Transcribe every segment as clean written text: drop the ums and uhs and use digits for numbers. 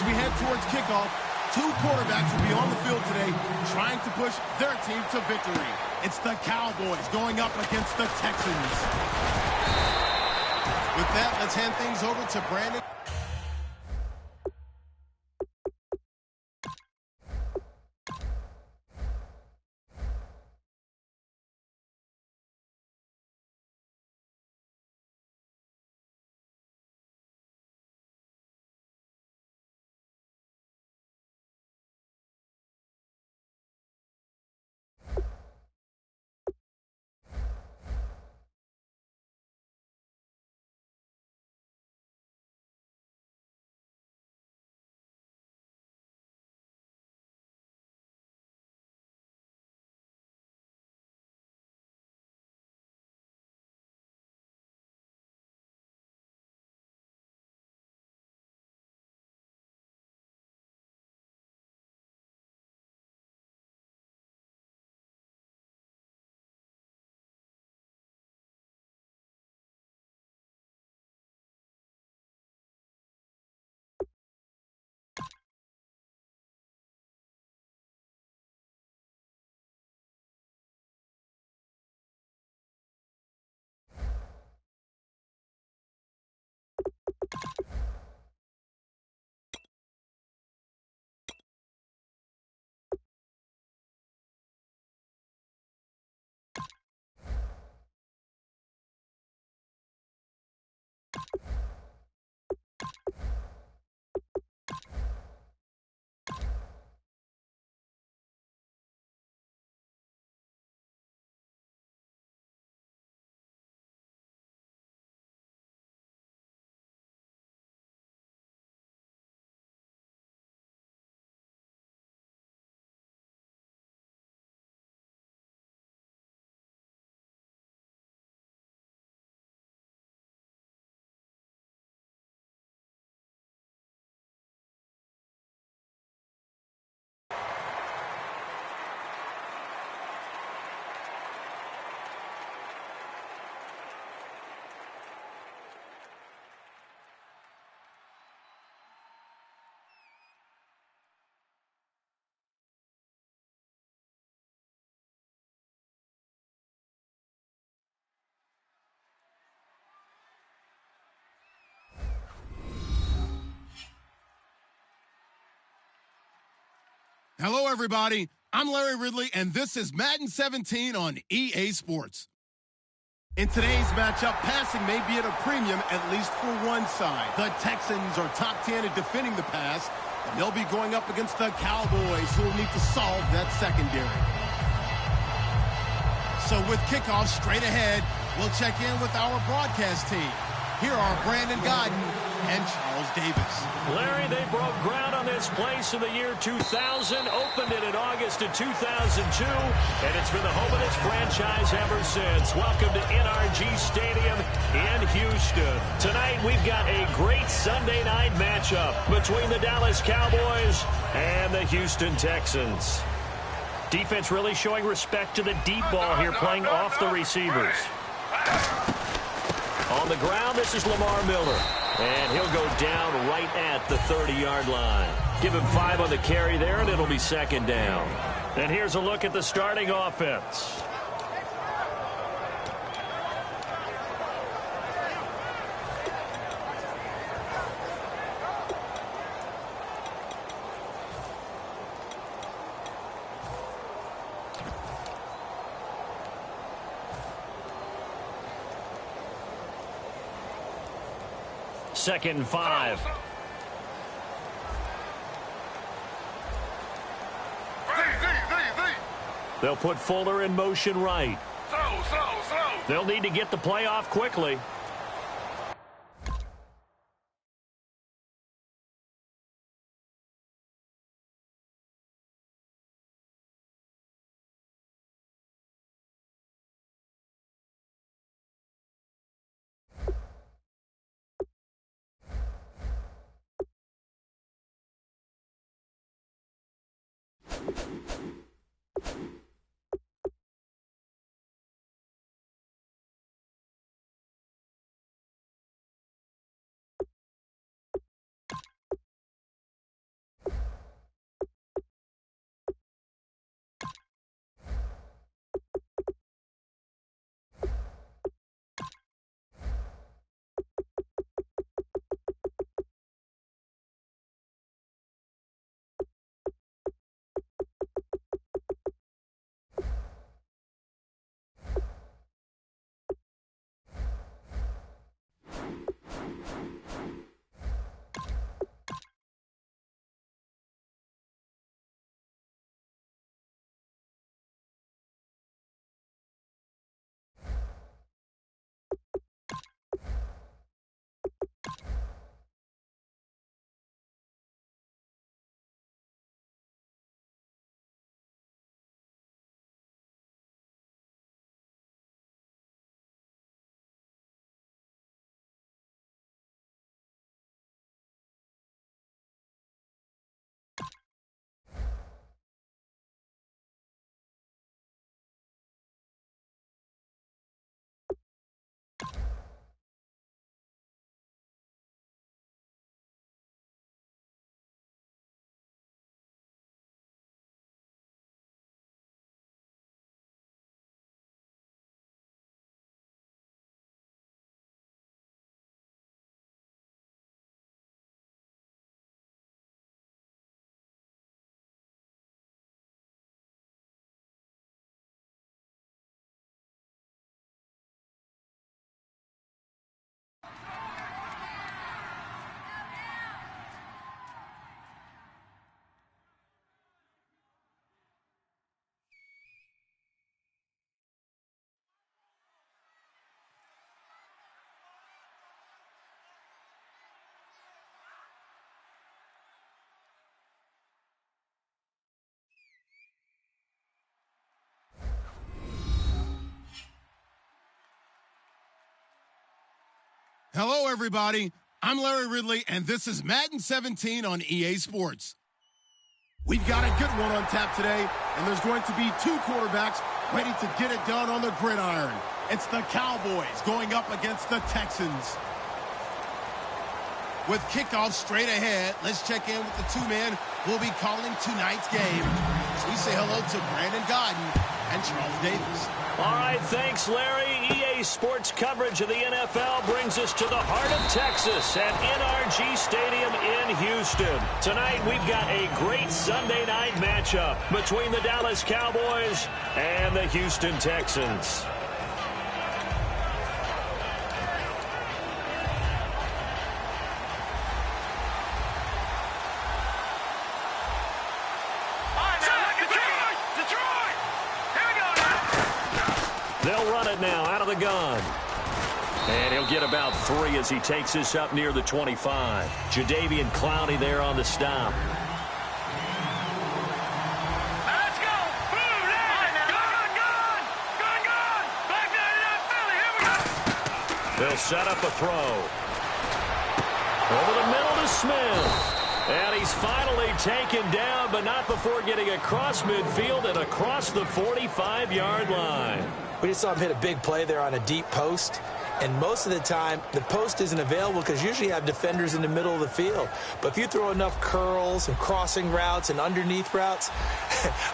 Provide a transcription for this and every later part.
we head towards kickoff, two quarterbacks will be on the field today trying to push their team to victory. It's the Cowboys going up against the Texans. With that, let's hand things over to Brandon. Hello, everybody. I'm Larry Ridley, and this is Madden 17 on EA Sports. In today's matchup, passing may be at a premium, at least for one side. The Texans are top 10 at defending the pass, and they'll be going up against the Cowboys, who will need to solve that secondary. So with kickoff straight ahead, we'll check in with our broadcast team. Here are Brandon Godden and Charles Davis. Larry, they broke ground on this place in the year 2000, opened it in August of 2002, and it's been the home of this franchise ever since. Welcome to NRG Stadium in Houston. Tonight, we've got a great Sunday night matchup between the Dallas Cowboys and the Houston Texans. Defense really showing respect to the deep ball here, playing off the receivers. On the ground, this is Lamar Miller. And he'll go down right at the 30-yard line. Give him 5 on the carry there, and it'll be second down. And here's a look at the starting offense. Second and 5. They'll put Fuller in motion right. They'll need to get the play off quickly. Hello, everybody. I'm Larry Ridley, and this is Madden 17 on EA Sports. We've got a good one on tap today, and there's going to be two quarterbacks ready to get it done on the gridiron. It's the Cowboys going up against the Texans. With kickoff straight ahead, let's check in with the two men who will be calling tonight's game. So we say hello to Brandon Godden and Charles Davis. All right, thanks, Larry. EA Sports coverage of the NFL brings us to the heart of Texas at NRG Stadium in Houston. Tonight, we've got a great Sunday night matchup between the Dallas Cowboys and the Houston Texans. They'll run it now out of the gun. And he'll get about 3 as he takes this up near the 25. Jadeveon Clowney there on the stop. Let's go. Boom, gun. Back there, Philly. Here we go. They'll set up a throw. Over the middle to Smith. And he's finally taken down, but not before getting across midfield and across the 45-yard line. We just saw him hit a big play there on a deep post. And most of the time, the post isn't available because usually you have defenders in the middle of the field. But if you throw enough curls and crossing routes and underneath routes,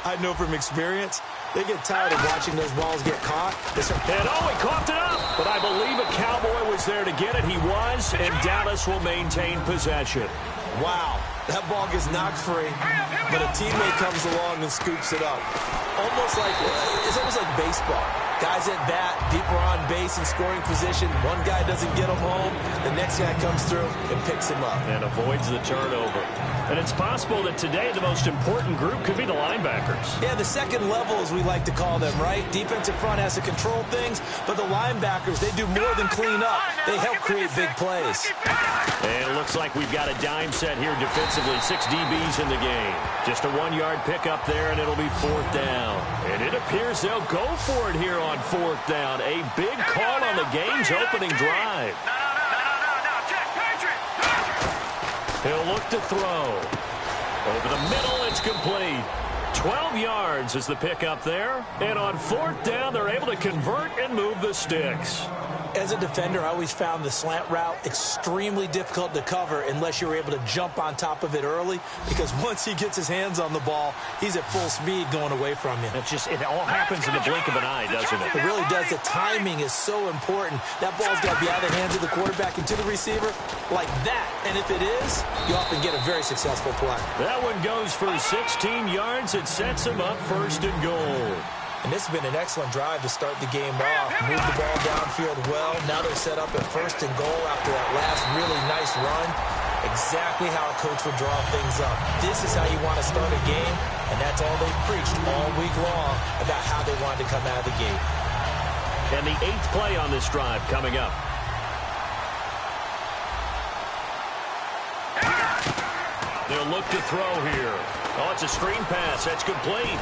I know from experience, they get tired of watching those balls get caught. And he coughed it up. But I believe a Cowboy was there to get it. He was, and Dallas will maintain possession. Wow, that ball gets knocked free, but a teammate comes along and scoops it up. It's almost like baseball. Guys at bat, people are on base in scoring position. One guy doesn't get him home. The next guy comes through and picks him up. And avoids the turnover. And it's possible that today the most important group could be the linebackers. Yeah, the second level, as we like to call them, right? Defensive front has to control things, but the linebackers, they do more than clean up. They help create big plays. And it looks like we've got a dime set here defensively. 6 DBs in the game. Just a 1-yard pickup there, and it'll be 4th down. And it appears they'll go for it here on 4th down. A big call on the game's opening drive. He'll look to throw. Over the middle, it's complete. 12 yards is the pickup there. And on 4th down, they're able to convert and move the sticks. As a defender, I always found the slant route extremely difficult to cover unless you were able to jump on top of it early, because once he gets his hands on the ball, he's at full speed going away from you. It all happens in the blink of an eye, doesn't it? It really does. The timing is so important. That ball's got to be out of the hands of the quarterback and to the receiver like that. And if it is, you often get a very successful play. That one goes for 16 yards. It sets him up 1st and goal. And this has been an excellent drive to start the game off. Move the ball downfield well. Now they're set up at 1st and goal after that last really nice run. Exactly how a coach would draw things up. This is how you want to start a game, and that's all they've preached all week long about how they wanted to come out of the gate. And the 8th play on this drive coming up. They'll look to throw here. Oh, it's a screen pass. That's complete.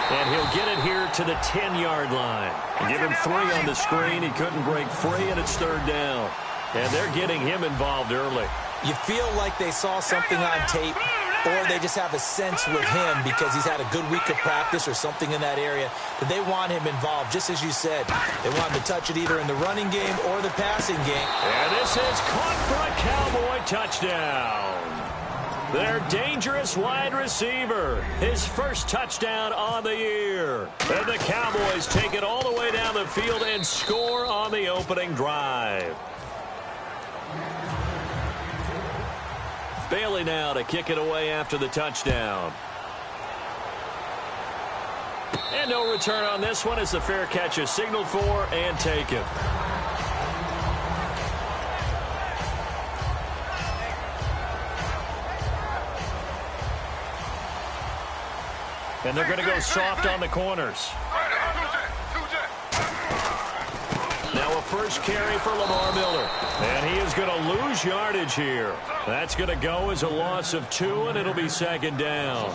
And he'll get it here to the 10-yard line. Give him 3 on the screen. He couldn't break free, and it's 3rd down. And they're getting him involved early. You feel like they saw something on tape, or they just have a sense with him because he's had a good week of practice or something in that area that they want him involved, just as you said. They want him to touch it either in the running game or the passing game. And this is caught for a Cowboy touchdown. Their dangerous wide receiver, his first touchdown on the year. And the Cowboys take it all the way down the field and score on the opening drive. Bailey now to kick it away after the touchdown. And no return on this one as the fair catch is signaled for and taken. And they're going to go soft on the corners. Now a first carry for Lamar Miller. And he is going to lose yardage here. That's going to go as a loss of 2, and it'll be second down.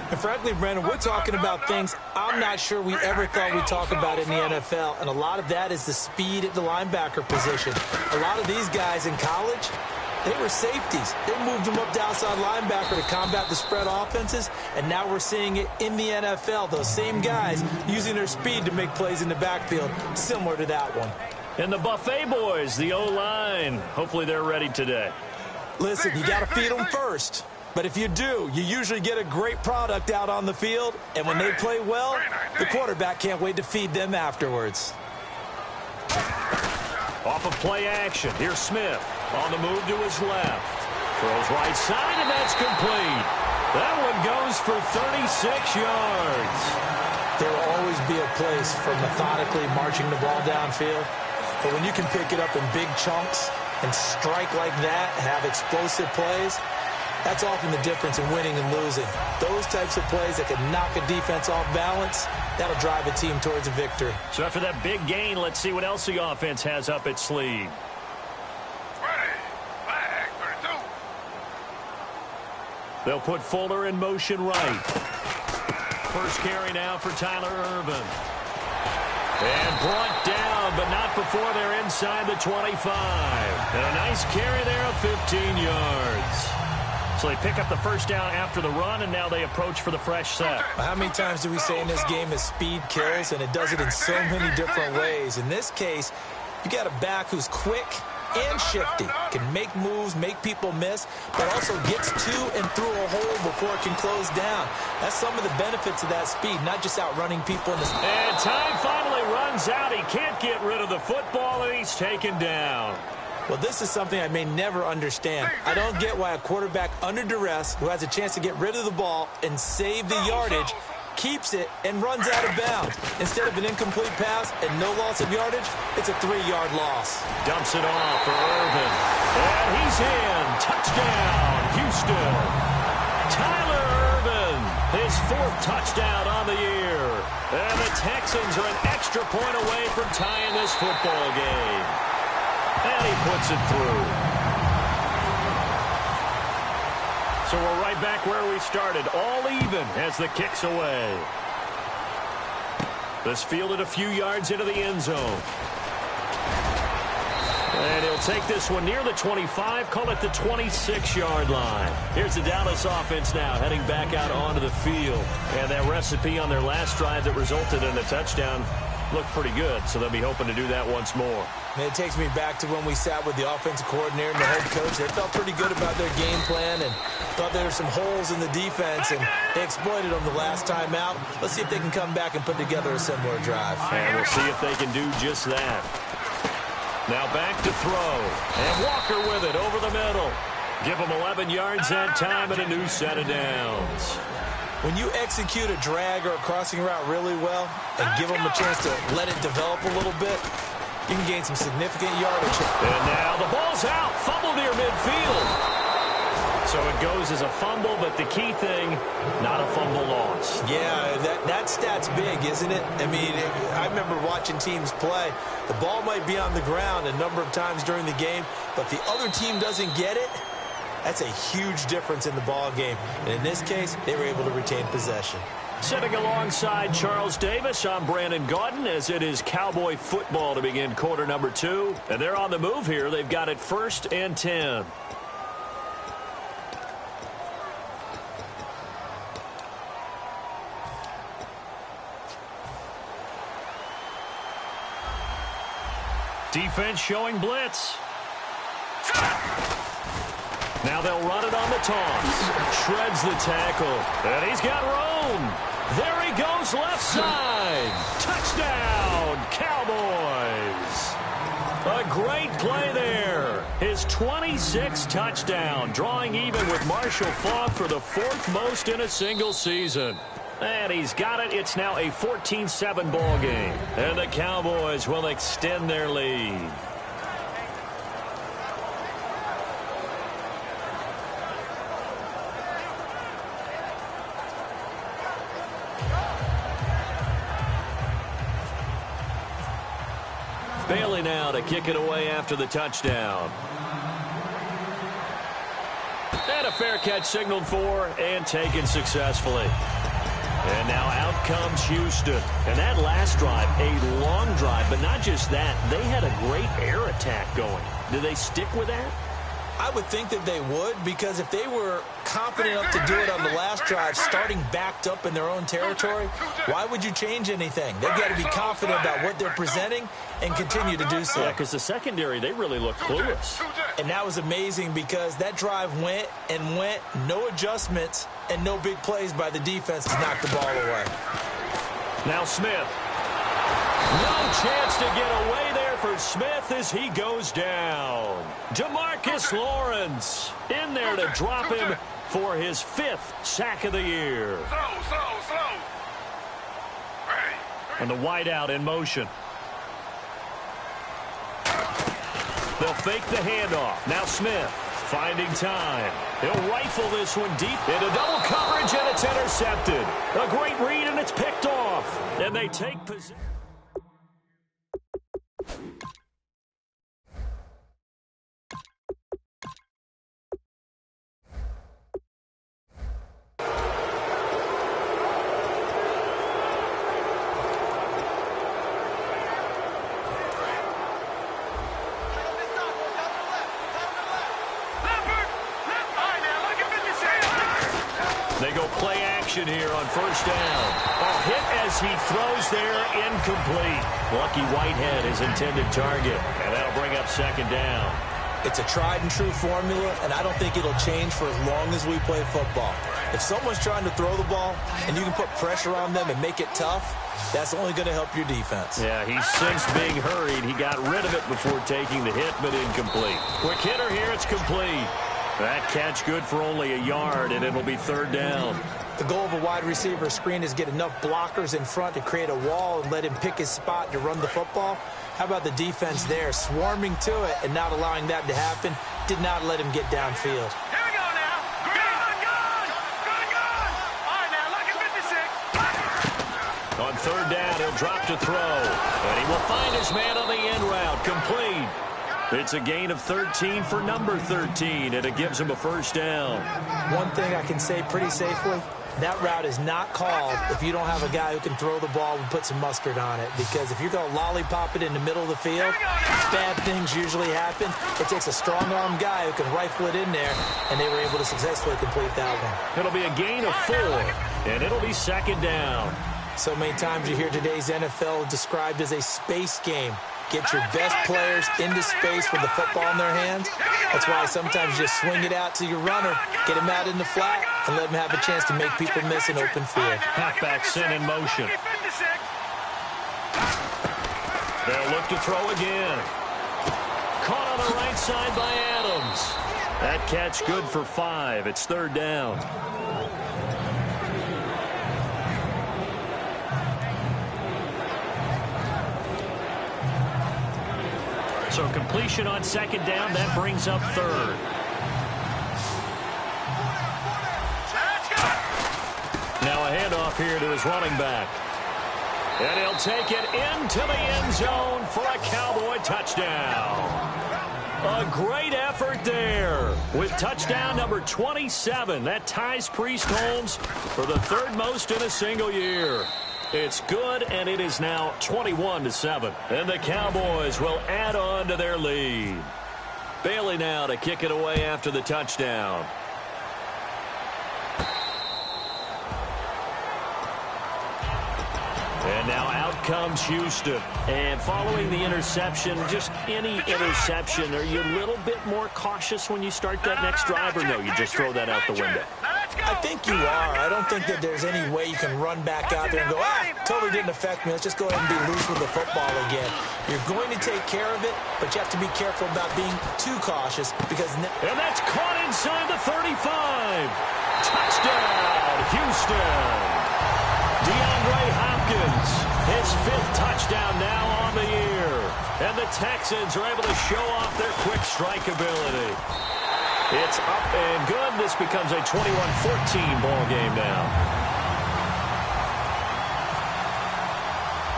And frankly, Brandon, we're talking about things I'm not sure we ever thought we'd talk about in the NFL. And a lot of that is the speed at the linebacker position. A lot of these guys in college, they were safeties. They moved them up to outside linebacker to combat the spread offenses, and now we're seeing it in the NFL. Those same guys using their speed to make plays in the backfield, similar to that one. And the Buffet boys, the O-line, hopefully they're ready today. Listen, you got to feed them first. But if you do, you usually get a great product out on the field, and when they play well, the quarterback can't wait to feed them afterwards. Off of play action, here's Smith. On the move to his left. Throws right side, and that's complete. That one goes for 36 yards. There will always be a place for methodically marching the ball downfield. But when you can pick it up in big chunks and strike like that, have explosive plays, that's often the difference in winning and losing. Those types of plays that can knock a defense off balance, that'll drive a team towards a victory. So after that big gain, let's see what else the offense has up its sleeve. They'll put Fuller in motion right. First carry now for Tyler Ervin. And brought down, but not before they're inside the 25. And a nice carry there of 15 yards. So they pick up the first down after the run, and now they approach for the fresh set. How many times do we say in this game is speed kills, and it does it in so many different ways. In this case, you got a back who's quick and shifty, can make moves, make people miss, but also gets to and through a hole before it can close down. That's some of the benefits of that speed, not just outrunning people in the... And time finally runs out. He can't get rid of the football, and he's taken down. Well, this is something I may never understand. I don't get why a quarterback under duress who has a chance to get rid of the ball and save the yardage keeps it and runs out of bounds. Instead of an incomplete pass and no loss of yardage, it's a 3-yard loss. Dumps it off for Ervin. And he's in. Touchdown, Houston. Tyler Ervin, his 4th touchdown on the year. And the Texans are an extra point away from tying this football game. And he puts it through. So we're right back where we started, all even as the kick's away. This fielded a few yards into the end zone. And he'll take this one near the 25, call it the 26-yard line. Here's the Dallas offense now heading back out onto the field. And that recipe on their last drive that resulted in a touchdown looked pretty good, so they'll be hoping to do that once more. And it takes me back to when we sat with the offensive coordinator and the head coach. They felt pretty good about their game plan and thought there were some holes in the defense, and they exploited them the last time out. Let's see if they can come back and put together a similar drive. And we'll see if they can do just that. Now back to throw. And Walker with it over the middle. Give him 11 yards that time and a new set of downs. When you execute a drag or a crossing route really well and give them a chance to let it develop a little bit, you can gain some significant yardage. And now the ball's out. Fumble near midfield. So it goes as a fumble, but the key thing, not a fumble loss. Yeah, that stat's big, isn't it? I mean, I remember watching teams play. The ball might be on the ground a number of times during the game, but the other team doesn't get it. That's a huge difference in the ball game. And in this case, they were able to retain possession. Sitting alongside Charles Davis, I'm Brandon Gaudin, as it is Cowboy football to begin quarter number 2. And they're on the move here. They've got it 1st and 10. Defense showing blitz. Now they'll run it on the toss. Shreds the tackle. And he's got room. There he goes left side. Touchdown, Cowboys. A great play there. His 26th touchdown, drawing even with Marshall Faulk for the 4th most in a single season. And he's got it. It's now a 14-7 ball game. And the Cowboys will extend their lead. Bailey now to kick it away after the touchdown. And a fair catch signaled for and taken successfully. And now out comes Houston. And that last drive, a long drive, but not just that. They had a great air attack going. Do they stick with that? I would think that they would, because if they were confident enough to do it on the last drive, starting backed up in their own territory, why would you change anything? They've got to be confident about what they're presenting and continue to do so. Yeah, because the secondary, they really look clueless. And that was amazing because that drive went and went, no adjustments and no big plays by the defense to knock the ball away. Now Smith. No chance to get away there for Smith as he goes down. DeMarcus Lawrence in there to drop him for his 5th sack of the year. Slow. And the wideout in motion. They'll fake the handoff. Now Smith finding time. He'll rifle this one deep into double coverage, and it's intercepted. A great read, and it's picked off. And they take possession. They go play action here on first down. A hit as he throws there, incomplete. Lucky Whitehead, his intended target, and that'll bring up second down. It's a tried-and-true formula, and I don't think it'll change for as long as we play football. If someone's trying to throw the ball and you can put pressure on them and make it tough, that's only going to help your defense. Yeah, he sensed being hurried. He got rid of it before taking the hit, but incomplete. Quick hitter here, it's complete. That catch good for only a yard, and it'll be third down. The goal of a wide receiver screen is get enough blockers in front to create a wall and let him pick his spot to run the football. How about the defense there, swarming to it and not allowing that to happen? Did not let him get downfield. Here we go now. Gone. All right, now, look at 56. On third down, he'll drop to throw. And he will find his man on the end route. Complete. It's a gain of 13 for number 13, and it gives him a first down. One thing I can say pretty safely, that route is not called if you don't have a guy who can throw the ball and put some mustard on it. Because if you're going to lollipop it in the middle of the field, bad things usually happen. It takes a strong-arm guy who can rifle it in there, and they were able to successfully complete that one. It'll be a gain of 4, and it'll be second down. So many times you hear today's NFL described as a space game. Get your best players into space with the football in their hands. That's why sometimes you just swing it out to your runner, get him out in the flat, and let him have a chance to make people miss an open field. Halfback sent in motion. They'll look to throw again. Caught on the right side by Adams. That catch good for 5. It's third down. So completion on second down, that brings up third. Now a handoff here to his running back. And he'll take it into the end zone for a Cowboy touchdown. A great effort there with touchdown number 27. That ties Priest Holmes for the 3rd most in a single year. It's good, and it is now 21-7. And the Cowboys will add on to their lead. Bailey now to kick it away after the touchdown. And now out comes Houston. And following the interception, just any interception, are you a little bit more cautious when you start that next drive, or no, you just throw that out the window? I think you are. I don't think that there's any way you can run back out there and go, totally didn't affect me. Let's just go ahead and be loose with the football again. You're going to take care of it, but you have to be careful about being too cautious because... And that's caught inside the 35. Touchdown, Houston. DeAndre Hopkins, his 5th touchdown now on the year. And the Texans are able to show off their quick strike ability. It's up and good. This becomes a 21-14 ball game now.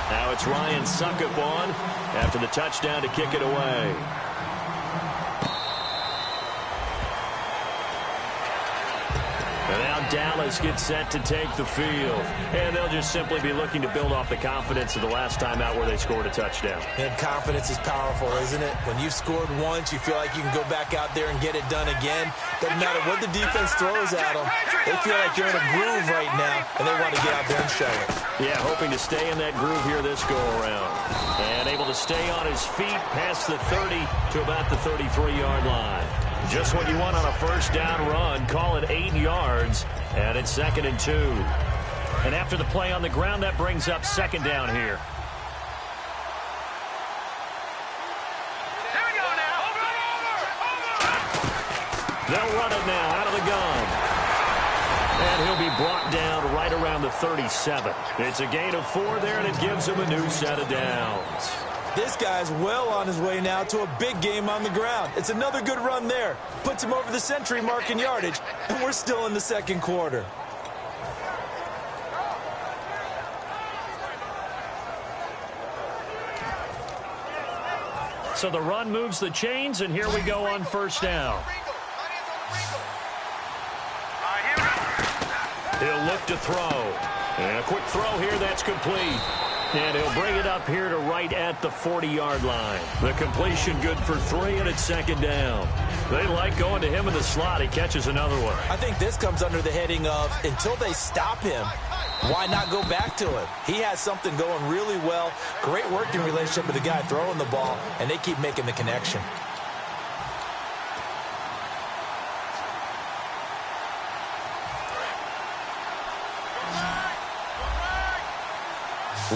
Now it's Ryan Suckup on after the touchdown to kick it away. And now Dallas gets set to take the field. And they'll just simply be looking to build off the confidence of the last time out where they scored a touchdown. And confidence is powerful, isn't it? When you've scored once, you feel like you can go back out there and get it done again. Doesn't matter what the defense throws at them. They feel like they're in a groove right now, and they want to get out there and show it. Yeah, hoping to stay in that groove here this go-around. And able to stay on his feet past the 30 to about the 33-yard line. Just what you want on a first down run. Call it 8 yards, and it's 2nd and 2. And after the play on the ground, that brings up 2nd down here. Here we go now. Over. They'll run it now out of the gun. And he'll be brought down right around the 37. It's a gain of 4 there, and it gives him a new set of downs. This guy's well on his way now to a big game on the ground. It's another good run there. Puts him over the century mark in yardage, and we're still in the 2nd quarter. So the run moves the chains, and here we go on first down. He'll look to throw. And a quick throw here, that's complete. And he'll bring it up here to right at the 40-yard line. The completion good for 3, and it's 2nd down. They like going to him in the slot. He catches another one. I think this comes under the heading of until they stop him, why not go back to him? He has something going really well. Great working relationship with the guy throwing the ball, and they keep making the connection.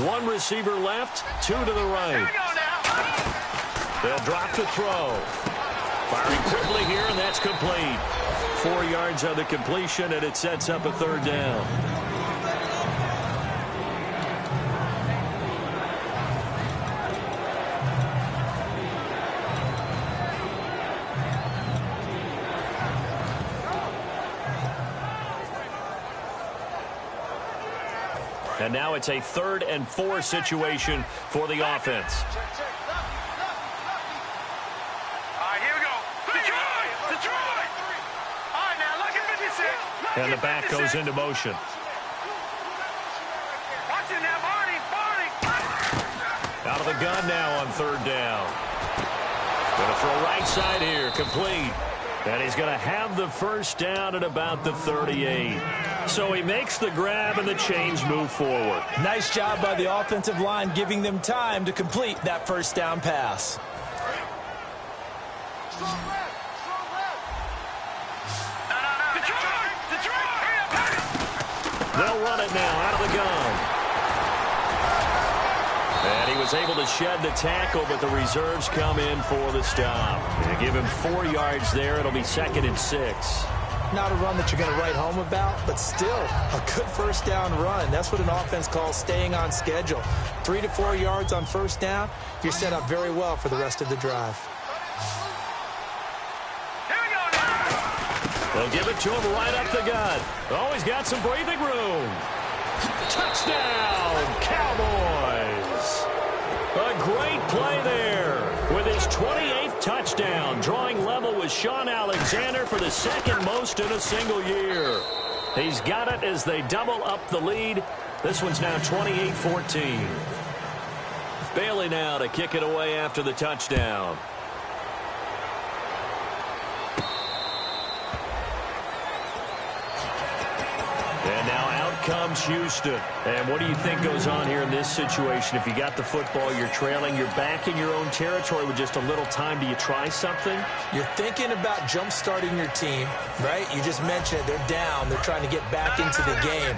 One receiver left, 2 to the right. They'll drop to throw. Firing quickly here, and that's complete. 4 yards on the completion, and it sets up a 3rd down. And now it's a 3rd and 4 situation for the offense. All right, here we go. Detroit! All right, now, look at 56. And the back goes into motion. Watch it now, Barney. Out of the gun now on 3rd down. Going to throw right side here, complete. And he's going to have the first down at about the 38. So he makes the grab, and the chains move forward. Nice job by the offensive line, giving them time to complete that first down pass. They'll run it now out of the gun. And he was able to shed the tackle, but the reserves come in for the stop. They give him 4 yards there. It'll be 2nd and 6. Not a run that you're going to write home about, but still a good first down run. That's what an offense calls staying on schedule. 3 to 4 yards on first down, you're set up very well for the rest of the drive. They'll give it to him right up the gut. Oh, he's got some breathing room. Touchdown, Cowboys. A great play there with his 28th touchdown, drawing level with Sean Alexander for the 2nd most in a single year. He's got it as they double up the lead. This one's now 28-14. Bailey now to kick it away after the touchdown. And now out comes Houston. And what do you think goes on here in this situation? If you got the football, you're trailing, you're back in your own territory with just a little time. Do you try something? You're thinking about jump-starting your team, right? You just mentioned it. They're down. They're trying to get back into the game.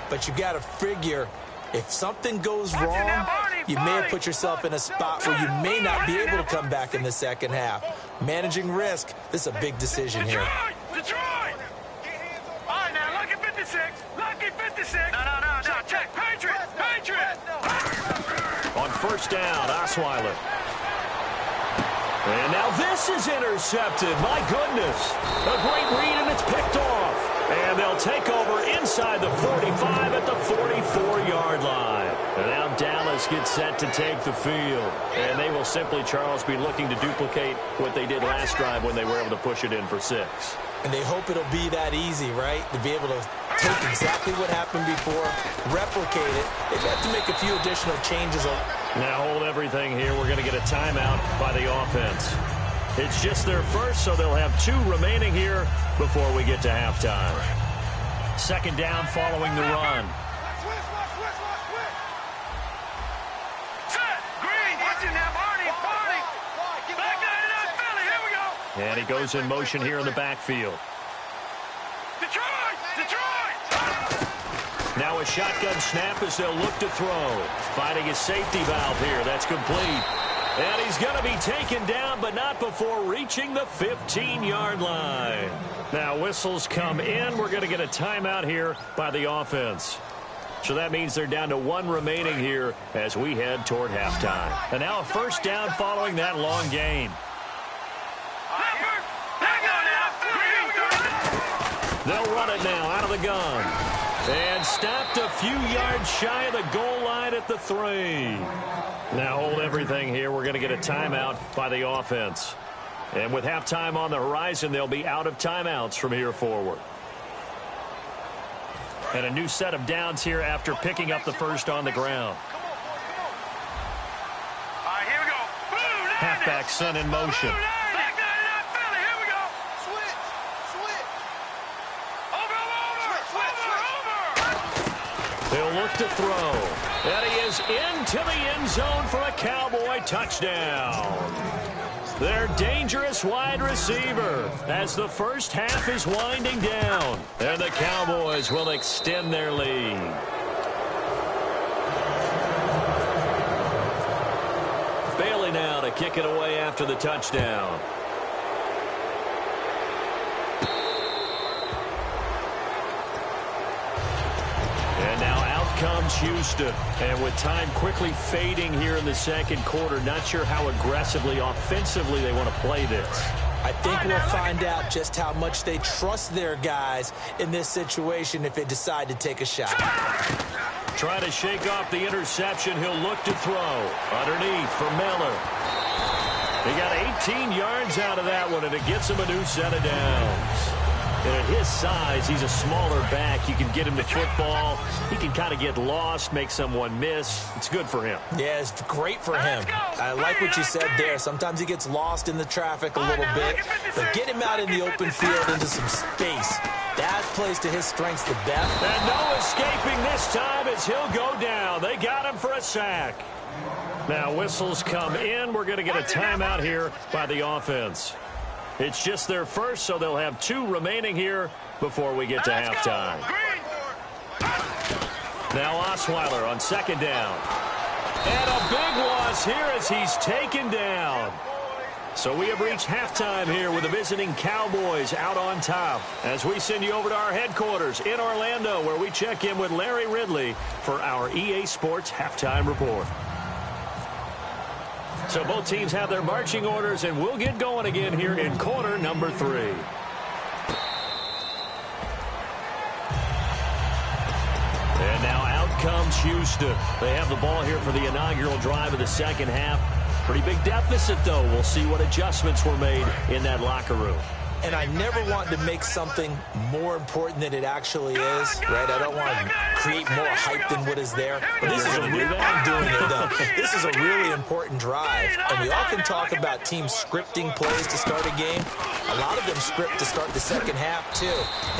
But you got to figure, if something goes wrong, you may have put yourself in a spot where you may not be able to come back in the second half. Managing risk, this is a big decision here. Detroit! All right, now, lucky 56. Lucky 56. No. Check. Patriot. On first down, Osweiler. And now this is intercepted. My goodness. A great read, and it's picked off. And they'll take over inside the 45 at the 44-yard line. And now Dallas gets set to take the field. And they will simply, Charles, be looking to duplicate what they did last drive when they were able to push it in for 6. And they hope it'll be that easy, right? To be able to take exactly what happened before, replicate it. They've got to make a few additional changes. Now hold everything here. We're going to get a timeout by the offense. It's just their first, so they'll have 2 remaining here before we get to halftime. Second down following the run. And he goes in motion here in the backfield. Now a shotgun snap as they'll look to throw. Finding his safety valve here. That's complete. And he's going to be taken down, but not before reaching the 15-yard line. Now whistles come in. We're going to get a timeout here by the offense. So that means they're down to 1 remaining here as we head toward halftime. And now a first down following that long gain. They'll run it now out of the gun. And stopped a few yards shy of the goal line at the 3. Now hold everything here. We're going to get a timeout by the offense. And with halftime on the horizon, they'll be out of timeouts from here forward. And a new set of downs here after picking up the first on the ground. Halfback sent in motion. They'll look to throw. And he is into the end zone for a Cowboy touchdown. Their dangerous wide receiver as the first half is winding down. And the Cowboys will extend their lead. Bailey now to kick it away after the touchdown. Comes Houston, and with time quickly fading here in the second quarter, not sure how aggressively, offensively they want to play this. I think we'll find out just how much they trust their guys in this situation if they decide to take a shot. Trying to shake off the interception. He'll look to throw. Underneath for Miller. He got 18 yards out of that one, and it gets him a new set of downs. And at his size, he's a smaller back. You can get him the football. He can kind of get lost, make someone miss. It's good for him. Yeah, it's great for him. I like what you said there. Sometimes he gets lost in the traffic a little bit. But get him out in the open field into some space. That plays to his strengths the best. And no escaping this time as he'll go down. They got him for a sack. Now whistles come in. We're going to get a timeout here by the offense. It's just their first, so they'll have 2 remaining here before we get to halftime. Now Osweiler on second down. And a big loss here as he's taken down. So we have reached halftime here with the visiting Cowboys out on top as we send you over to our headquarters in Orlando where we check in with Larry Ridley for our EA Sports Halftime Report. So both teams have their marching orders, and we'll get going again here in quarter number 3. And now out comes Houston. They have the ball here for the inaugural drive of the second half. Pretty big deficit, though. We'll see what adjustments were made in that locker room. And I never want to make something more important than it actually is, right? I don't want to create more hype than what is there. But this is I'm doing it, though. This is a really important drive. And we often talk about teams scripting plays to start a game. A lot of them script to start the second half, too.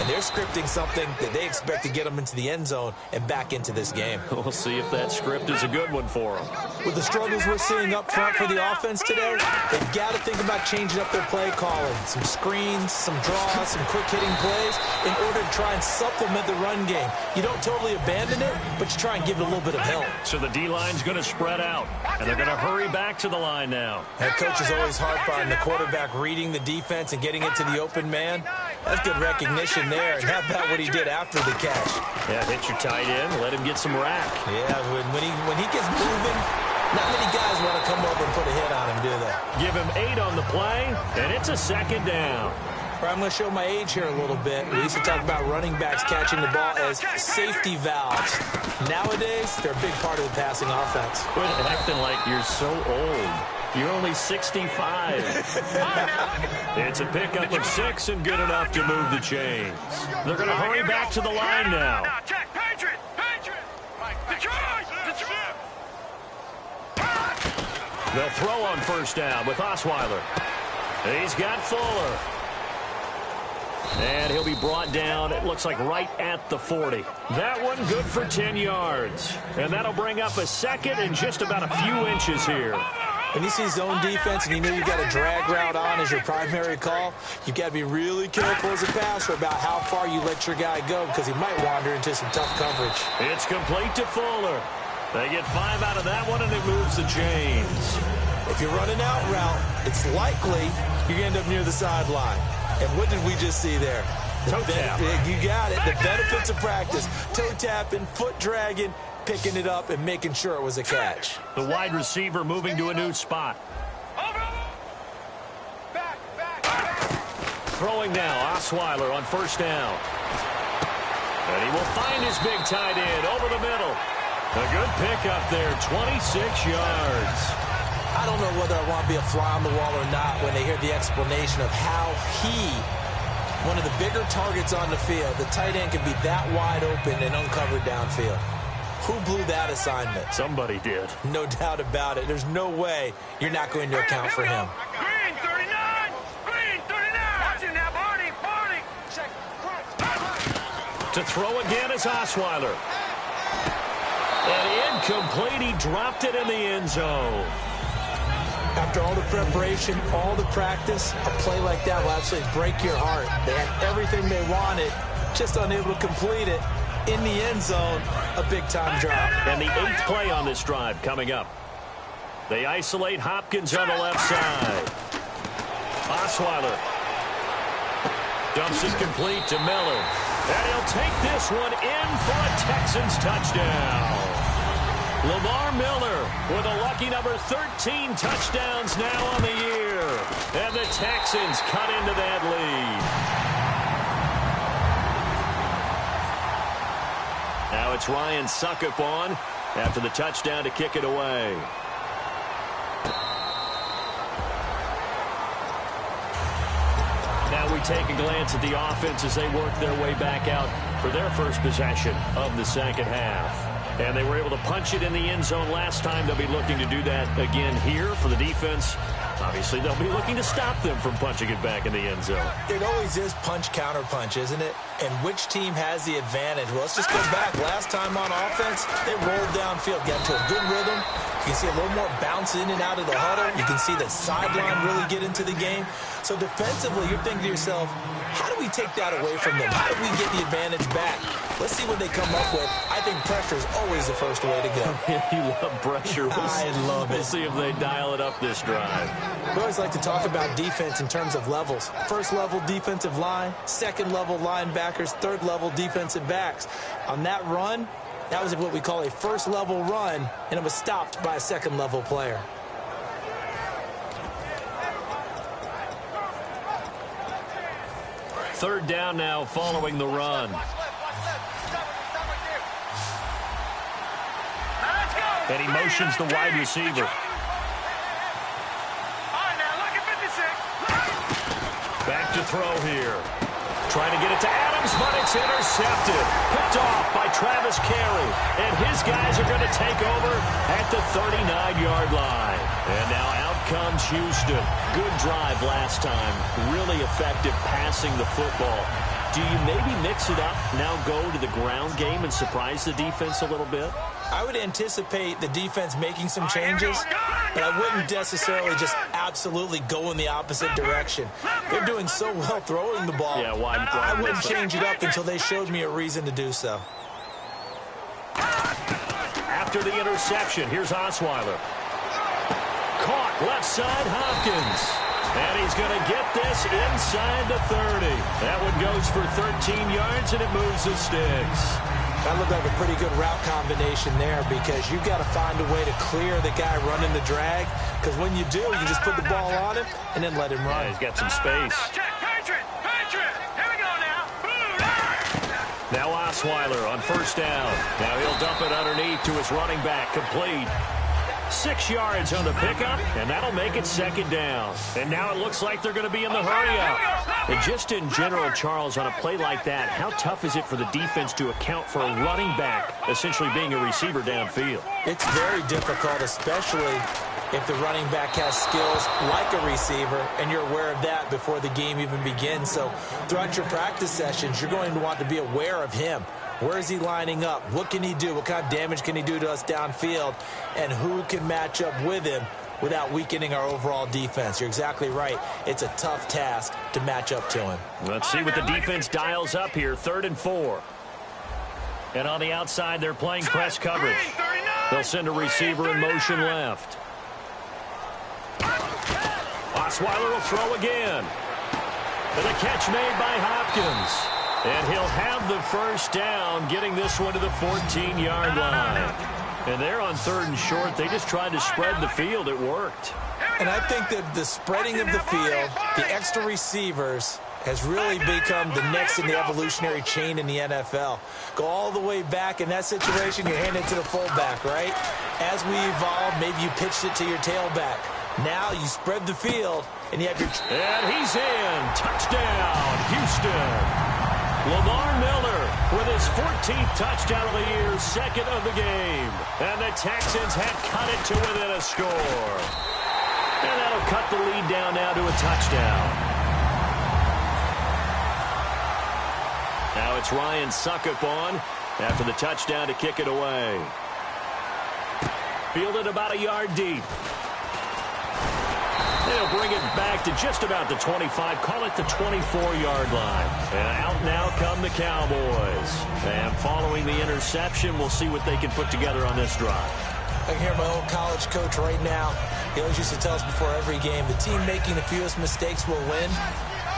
And they're scripting something that they expect to get them into the end zone and back into this game. We'll see if that script is a good one for them. With the struggles we're seeing up front for the offense today, they've got to think about changing up their play calling. Some screens, some draws, some quick-hitting plays in order to try and supplement the run game. You don't totally abandon it, but you try and give it a little bit of help. So the D-line's going to spread out, and they're going to hurry back to the line now. Head coaches always harp on the quarterback reading the defense and getting it to the open man. That's good recognition there. And how about what he did after the catch? Yeah, hit your tight end, let him get some rack. Yeah, when he gets moving, not many guys want to come over and put a hit on him, do they? Give him 8 on the play, and it's a second down. I'm going to show my age here a little bit. We used to talk about running backs catching the ball as safety valves. Nowadays, they're a big part of the passing offense. Quit acting like you're so old. You're only 65. It's a pickup of 6 and good enough to move the chains. They're going to hurry back to the line now. Check, Patriot! Detroit! They'll throw on first down with Osweiler. He's got Fuller. And he'll be brought down, it looks like right at the 40. That one good for 10 yards. And that'll bring up a second and just about a few inches here. When you see zone defense and you know you've got a drag route on as your primary call, you've got to be really careful as a passer about how far you let your guy go because he might wander into some tough coverage. It's complete to Fuller. They get 5 out of that one, and it moves the chains. If you're running out route, it's likely you're going to end up near the sideline. And what did we just see there? Toe tap. You got it. The benefits of practice. Toe tapping, foot dragging, picking it up, and making sure it was a catch. The wide receiver moving to a new spot. Throwing now, Osweiler on first down. And he will find his big tight end over the middle. A good pickup there, 26 yards. I don't know whether I want to be a fly on the wall or not when they hear the explanation of how one of the bigger targets on the field, the tight end can be that wide open and uncovered downfield. Who blew that assignment? Somebody did. No doubt about it. There's no way you're not going to account for him. Green 39! Green 39! Watch him now, Barney! Barney! To throw again is Osweiler. And incomplete. He dropped it in the end zone. After all the preparation, all the practice, a play like that will absolutely break your heart. They had everything they wanted, just unable to complete it. In the end zone, a big-time drop. And the 8th play on this drive coming up. They isolate Hopkins on the left side. Osweiler dumps it complete to Miller. And he'll take this one in for a Texans touchdown. Lamar Miller with a lucky number 13 touchdowns now on the year. And the Texans cut into that lead. Now it's Ryan Suckup on after the touchdown to kick it away. Now we take a glance at the offense as they work their way back out for their first possession of the second half. And they were able to punch it in the end zone last time. They'll be looking to do that again here for the defense. Obviously, they'll be looking to stop them from punching it back in the end zone. It always is punch-counter-punch, isn't it? And which team has the advantage? Well, let's just go back. Last time on offense, they rolled downfield, got into a good rhythm. You can see a little more bounce in and out of the huddle. You can see the sideline really get into the game. So defensively, you're thinking to yourself, how do we take that away from them? How do we get the advantage back? Let's see what they come up with. I think pressure is always the first way to go. You love pressure. I love it. We'll see if they dial it up this drive. We always like to talk about defense in terms of levels. First level defensive line, second level linebackers, third level defensive backs. On that run, that was what we call a first level run, and it was stopped by a second level player. Third down now following the run. And he motions the wide receiver. Back to throw here. Trying to get it to Adams, but it's intercepted. Picked off by Travis Carey. And his guys are going to take over at the 39-yard line. And now out comes Houston. Good drive last time. Really effective passing the football. Do you maybe mix it up, now go to the ground game and surprise the defense a little bit? I would anticipate the defense making some changes, but I wouldn't necessarily just absolutely go in the opposite direction. They're doing so well throwing the ball. Yeah, why I wouldn't change it up until they showed me a reason to do so. After the interception, here's Osweiler. Caught left side, Hopkins. And he's going to get this inside the 30. That one goes for 13 yards, and it moves the sticks. That looked like a pretty good route combination there because you've got to find a way to clear the guy running the drag. Because when you do, you just put the ball on him and then let him run. Yeah, he's got some space. Now Osweiler on first down. Now he'll dump it underneath to his running back. Complete. 6 yards on the pickup, and that'll make it second down. And now it looks like they're going to be in the hurry-up. And just in general, Charles, on a play like that, how tough is it for the defense to account for a running back essentially being a receiver downfield? It's very difficult, especially if the running back has skills like a receiver, and you're aware of that before the game even begins. So throughout your practice sessions, you're going to want to be aware of him. Where is he lining up? What can he do? What kind of damage can he do to us downfield? And who can match up with him without weakening our overall defense? You're exactly right. It's a tough task to match up to him. Let's see what the defense dials up here. 3rd and 4. And on the outside, they're playing press coverage. They'll send a receiver in motion left. Osweiler will throw again. And a catch made by Hopkins. And he'll have the first down, getting this one to the 14-yard line. And they're on 3rd and short. They just tried to spread the field. It worked. And I think that the spreading of the field, the extra receivers, has really become the next in the evolutionary chain in the NFL. Go all the way back in that situation, you hand it to the fullback, right? As we evolve, maybe you pitched it to your tailback. Now you spread the field, and you have your... And he's in. Touchdown, Houston. Lamar Miller with his 14th touchdown of the year, 2nd of the game. And the Texans have cut it to within a score. And that'll cut the lead down now to a touchdown. Now it's Ryan Suckup on after the touchdown to kick it away. Fielded about a yard deep. They'll bring it back to just about the 25, call it the 24-yard line. And out now come the Cowboys. And following the interception, we'll see what they can put together on this drive. I can hear my old college coach right now. He always used to tell us before every game, the team making the fewest mistakes will win.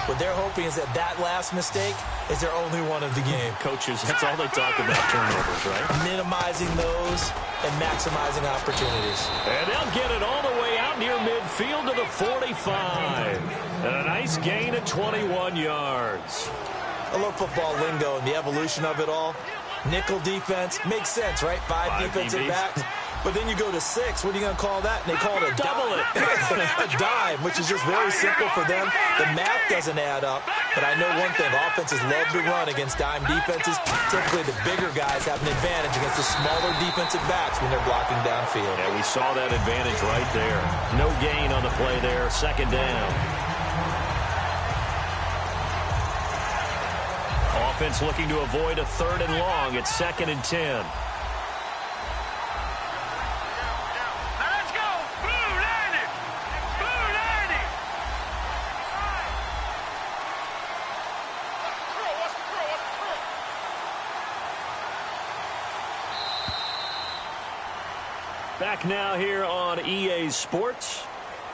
What they're hoping is that last mistake is their only one of the game. Coaches, that's all they talk about, turnovers, right? Minimizing those and maximizing opportunities. And they'll get it all the way out near midfield to the 45. And a nice gain of 21 yards. I love football lingo and the evolution of it all. Nickel defense makes sense, right? Five defensive backs. But then you go to 6. What are you going to call that? And they call it a double it. A dime, which is just very simple for them. The math doesn't add up. But I know one thing. Offenses love to run against dime defenses. Typically, the bigger guys have an advantage against the smaller defensive backs when they're blocking downfield. Yeah, we saw that advantage right there. No gain on the play there. 2nd down. Offense looking to avoid a 3rd and long. It's 2nd and 10. Back now here on EA Sports.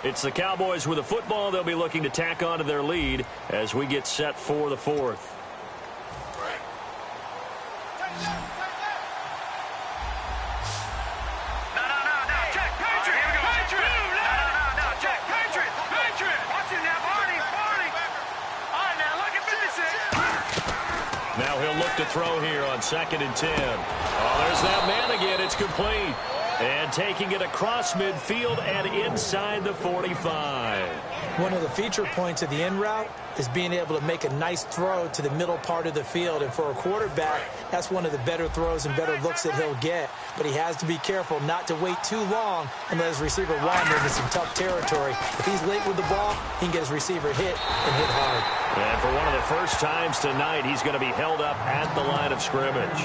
It's the Cowboys with a football. They'll be looking to tack on to their lead as we get set for the 4th. Now he'll look to throw here on 2nd and 10. Oh, there's that man again. It's complete. And taking it across midfield and inside the 45. One of the feature points of the in route is being able to make a nice throw to the middle part of the field. And for a quarterback, that's one of the better throws and better looks that he'll get. But he has to be careful not to wait too long and let his receiver wander into some tough territory. If he's late with the ball, he can get his receiver hit and hit hard. And for one of the first times tonight, he's going to be held up at the line of scrimmage.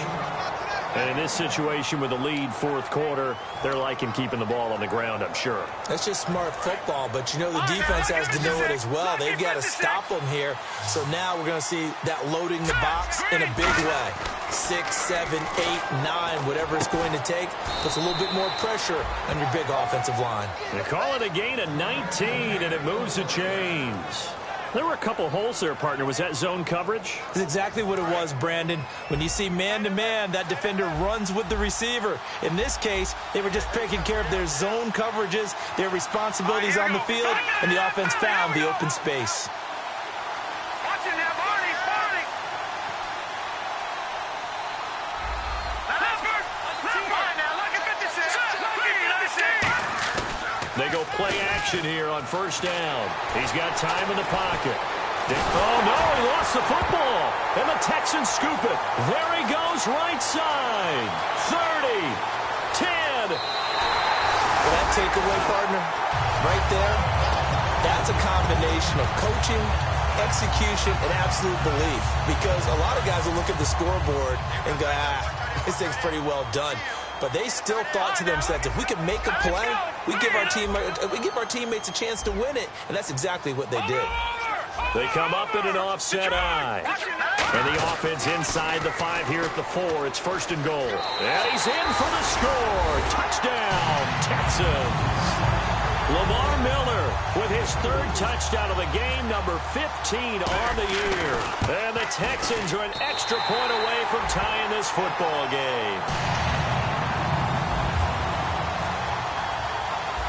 And in this situation with the lead 4th quarter, they're liking keeping the ball on the ground, I'm sure. That's just smart football, but you know the defense has to know it as well. They've got to stop them here. So now we're going to see that loading the box in a big way. 6, 7, 8, 9, whatever it's going to take, puts a little bit more pressure on your big offensive line. They call it a gain of 19, and it moves the chains. There were a couple holes there, partner. Was that zone coverage? That's exactly what it was, Brandon. When you see man-to-man, that defender runs with the receiver. In this case, they were just taking care of their zone coverages, their responsibilities on the field, and the offense found the open space. Play action here on first down. He's got time in the pocket. Oh, no, he lost the football. And the Texans scoop it. There he goes, right side. 30, 10. For that takeaway, partner, right there, that's a combination of coaching, execution, and absolute belief. Because a lot of guys will look at the scoreboard and go, this thing's pretty well done. But they still thought to themselves, if we can make a play, we give our teammates a chance to win it. And that's exactly what they did. They come up in an offset eye. And the offense inside the 5 here at the 4. It's first and goal. And he's in for the score. Touchdown, Texans. Lamar Miller with his 3rd touchdown of the game, number 15 on the year. And the Texans are an extra point away from tying this football game.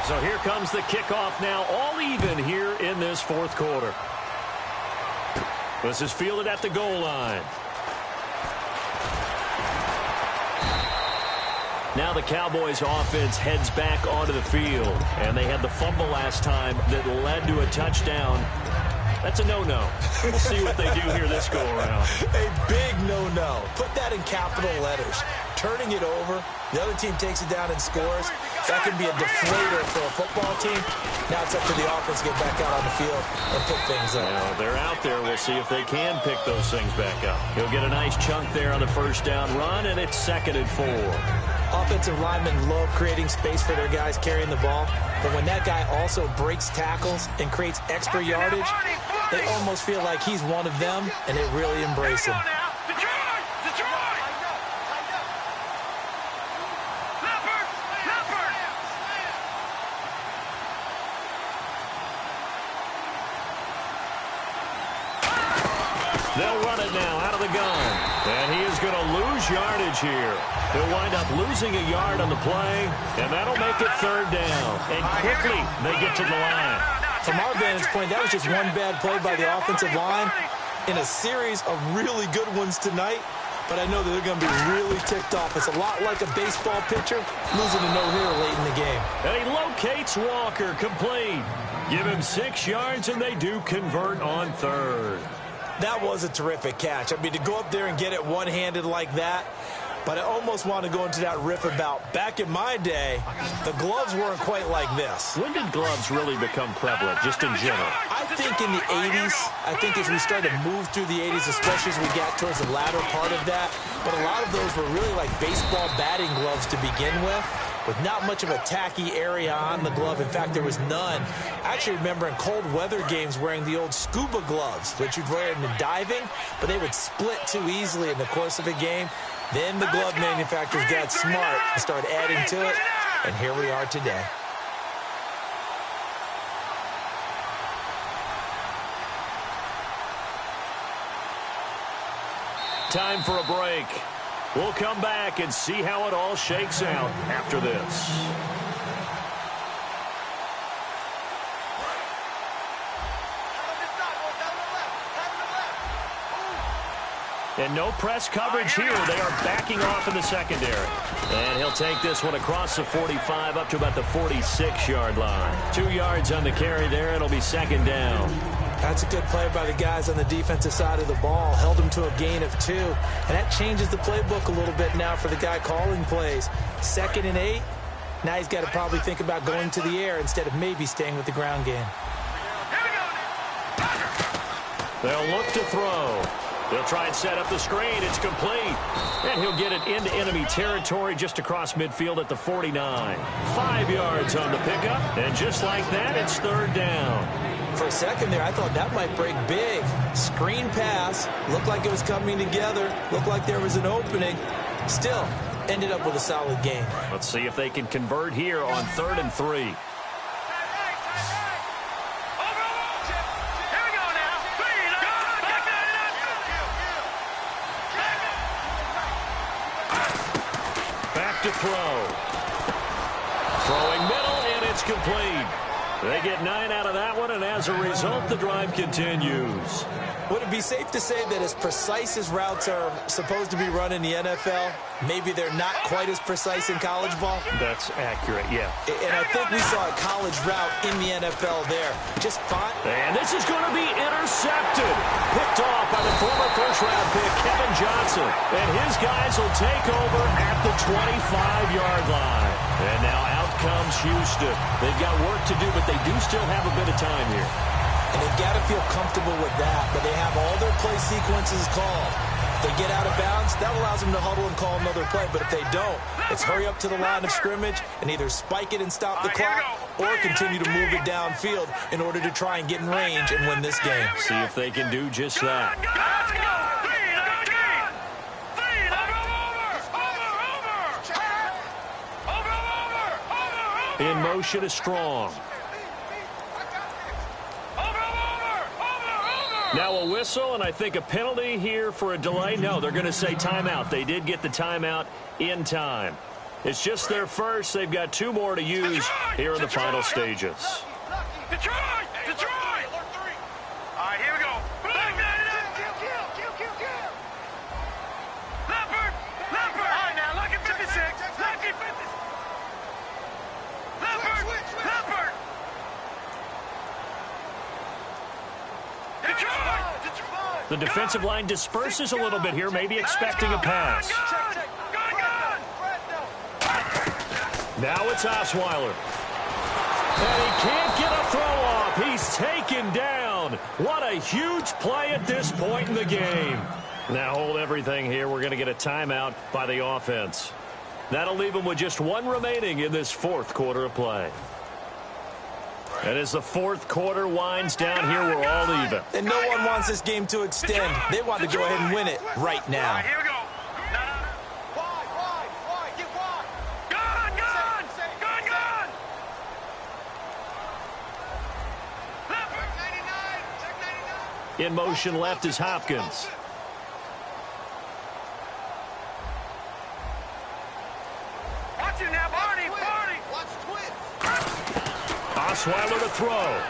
So here comes the kickoff now, all even here in this 4th quarter. This is fielded at the goal line. Now the Cowboys offense heads back onto the field. And they had the fumble last time that led to a touchdown. That's a no-no. We'll see what they do here this go-around. A big no-no. Put that in capital letters. Turning it over, the other team takes it down and scores. That can be a deflator for a football team. Now it's up to the offense to get back out on the field and pick things up. Well, they're out there. We'll see if they can pick those things back up. He'll get a nice chunk there on the first down run, and it's 2nd and 4. Offensive linemen love creating space for their guys carrying the ball. But when that guy also breaks tackles and creates extra yardage, they almost feel like he's one of them, and they really embrace him. They'll run it now out of the gun. And he is going to lose yardage here. He'll wind up losing a yard on the play, and that'll make it 3rd down. And quickly, they get to the line. From our vantage point, that was just one bad play by the offensive line in a series of really good ones tonight. But I know that they're going to be really ticked off. It's a lot like a baseball pitcher losing a no-hitter late in the game. And he locates Walker, complete. Give him 6 yards, and they do convert on 3rd. That was a terrific catch. I mean, to go up there and get it one-handed like that, but I almost want to go into that riff about back in my day, the gloves weren't quite like this. When did gloves really become prevalent, just in general? I think in the 80s. I think as we started to move through the 80s, especially as we got towards the latter part of that. But a lot of those were really like baseball batting gloves to begin with not much of a tacky area on the glove. In fact, there was none. I actually remember in cold weather games wearing the old scuba gloves, which you'd wear in diving, but they would split too easily in the course of a game. Then the glove manufacturers got smart and started adding to it, and here we are today. Time for a break. We'll come back and see how it all shakes out after this. And no press coverage here. They are backing off in the secondary. And he'll take this one across the 45 up to about the 46-yard line. 2 yards on the carry there. It'll be 2nd down. That's a good play by the guys on the defensive side of the ball. Held him to a gain of 2. And that changes the playbook a little bit now for the guy calling plays. 2nd and 8. Now he's got to probably think about going to the air instead of maybe staying with the ground game. They'll look to throw. They'll try and set up the screen. It's complete. And he'll get it into enemy territory just across midfield at the 49. 5 yards on the pickup. And just like that, it's 3rd down. For a second there, I thought that might break big. Screen pass. Looked like it was coming together. Looked like there was an opening. Still, ended up with a solid game. Let's see if they can convert here on 3rd and 3. Back to throw. Throwing middle, and it's complete. They get 9 out of that one, and as a result, the drive continues. Would it be safe to say that as precise as routes are supposed to be run in the NFL, maybe they're not quite as precise in college ball? That's accurate, yeah. And I think we saw a college route in the NFL there. Just fine. And this is going to be intercepted. Picked off by the former first-round pick, Kevin Johnson. And his guys will take over at the 25-yard line. And now out comes Houston. They've got work to do, but they do still have a bit of time here. And they've got to feel comfortable with that, but they have all their play sequences called. If they get out of bounds, that allows them to huddle and call another play. But if they don't, it's hurry up to the line of scrimmage and either spike it and stop the clock or continue to move it downfield in order to try and get in range and win this game. See if they can do just that. In motion is Strong. Now a whistle, and I think a penalty here for a delay. No, they're going to say timeout. They did get the timeout in time. It's just their first. They've got 2 more to use here in the final stages. Detroit! Detroit! All right, here we go. Leopard! Leopard! All right, now, look at 56. Lucky 56. Leopard! Leopard! Detroit! The defensive line disperses a little bit here, maybe expecting a pass. Now it's Osweiler. And he can't get a throw off. He's taken down. What a huge play at this point in the game. Now hold everything here. We're going to get a timeout by the offense. That'll leave them with just 1 remaining in this 4th quarter of play. And as the 4th quarter winds down here, we're all even. And no one wants this game to extend. They want to go ahead and win it right now. Here we go. In motion left is Hopkins. Watch it now, Barney. Barney. Watch Osweiler to throw.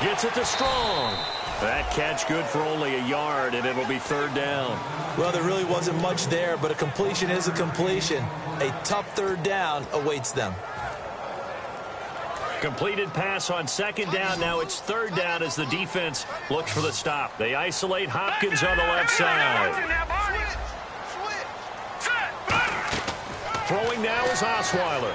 Gets it to Strong. That catch good for only a yard, and it'll be 3rd down. Well, there really wasn't much there, but a completion is a completion. A tough 3rd down awaits them. Completed pass on 2nd down. Now it's 3rd down as the defense looks for the stop. They isolate Hopkins on the left side. Throwing now is Osweiler.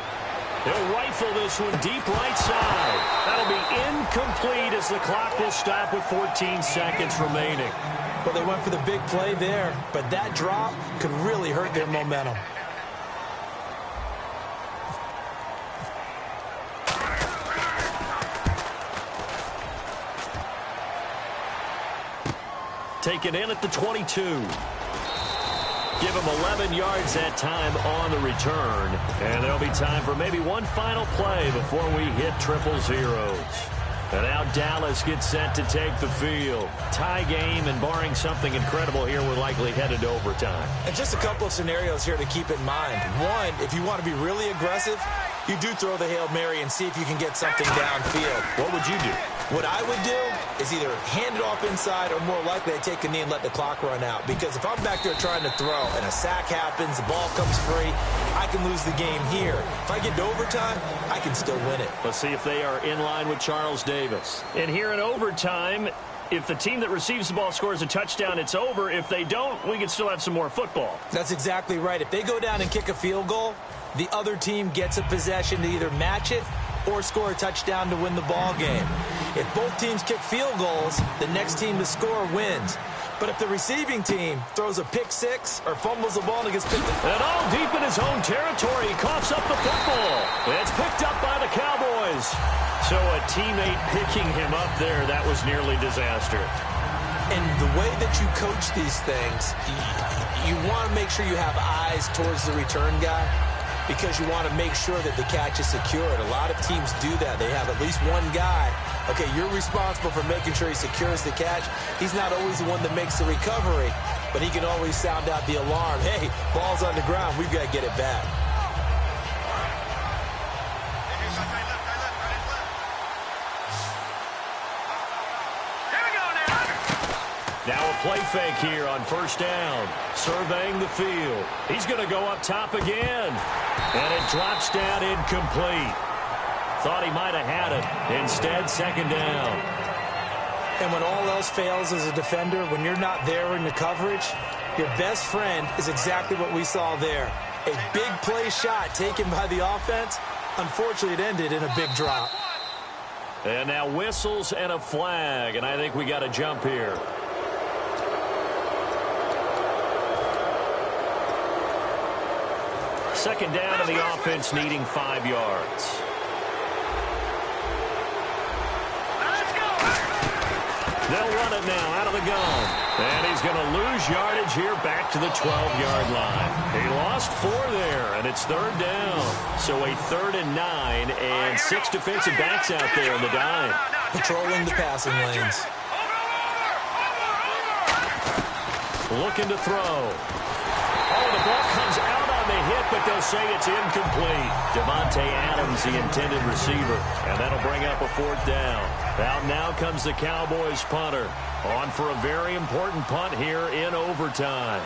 He'll rifle this one deep right side. That'll be incomplete as the clock will stop with 14 seconds remaining. Well, they went for the big play there, but that drop could really hurt their momentum. Taken in at the 22. Give him 11 yards that time on the return. And there'll be time for maybe one final play before we hit 000. And now Dallas gets set to take the field. Tie game, and barring something incredible here, we're likely headed to overtime. And just a couple of scenarios here to keep in mind. One, if you want to be really aggressive, you do throw the Hail Mary and see if you can get something downfield. What would you do? What I would do is either hand it off inside or more likely I take a knee and let the clock run out. Because if I'm back there trying to throw and a sack happens, the ball comes free, I can lose the game here. If I get to overtime, I can still win it. Let's see if they are in line with Charles Davis. And here in overtime, if the team that receives the ball scores a touchdown, it's over. If they don't, we can still have some more football. That's exactly right. If they go down and kick a field goal, the other team gets a possession to either match it or score a touchdown to win the ball game. If both teams kick field goals, the next team to score wins. But if the receiving team throws a pick six or fumbles the ball and it gets picked up. And all deep in his own territory, he coughs up the football. It's picked up by the Cowboys. So a teammate picking him up there, that was nearly disaster. And the way that you coach these things, you want to make sure you have eyes towards the return guy, because you want to make sure that the catch is secured. A lot of teams do that. They have at least one guy. Okay, you're responsible for making sure he secures the catch. He's not always the one that makes the recovery, but he can always sound out the alarm. Hey, ball's on the ground. We've got to get it back. play fake here on first down. Surveying the field. He's going to go up top again. And it drops down incomplete. Thought he might have had it. Instead, second down. And when all else fails as a defender, when you're not there in the coverage, your best friend is exactly what we saw there. A big play shot taken by the offense. Unfortunately, it ended in a big drop. And now whistles and a flag, and I think we got a jump here. Second down, and the offense needing 5 yards. They'll run it now out of the gun. And he's going to lose yardage here back to the 12-yard line. He lost 4 there, and it's third down. So a 3rd and 9, and 6 defensive backs out there in the dime. Patrolling the passing lanes. Looking to throw. Oh, the ball comes out on the hit, but they'll say it's incomplete. Devontae Adams, the intended receiver, and that'll bring up a 4th down. Now comes the Cowboys punter. On for a very important punt here in overtime.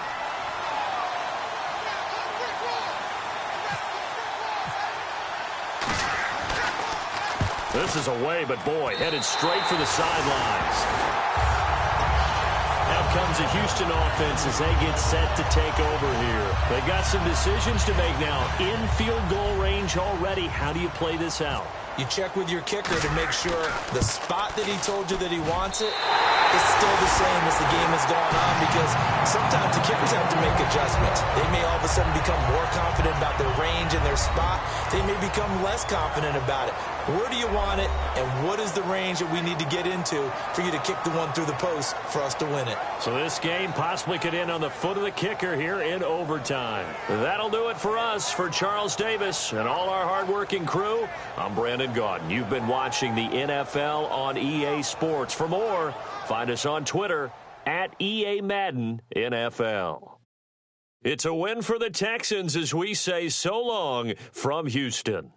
This is away, but boy, headed straight for the sidelines. Out comes the Houston offense as they get set to take over here. They've got some decisions to make now. In field goal range already. How do you play this out? You check with your kicker to make sure the spot that he told you that he wants it is still the same as the game is going on, because sometimes the kickers have to make adjustments. They may all of a sudden become more confident about their range and their spot. They may become less confident about it. Where do you want it, and what is the range that we need to get into for you to kick the one through the post for us to win it? So this game possibly could end on the foot of the kicker here in overtime. That'll do it for us. For Charles Davis and all our hardworking crew, I'm Brandon Gaudin. You've been watching the NFL on EA Sports. For more, find us on Twitter at EA Madden NFL. It's a win for the Texans as we say so long from Houston.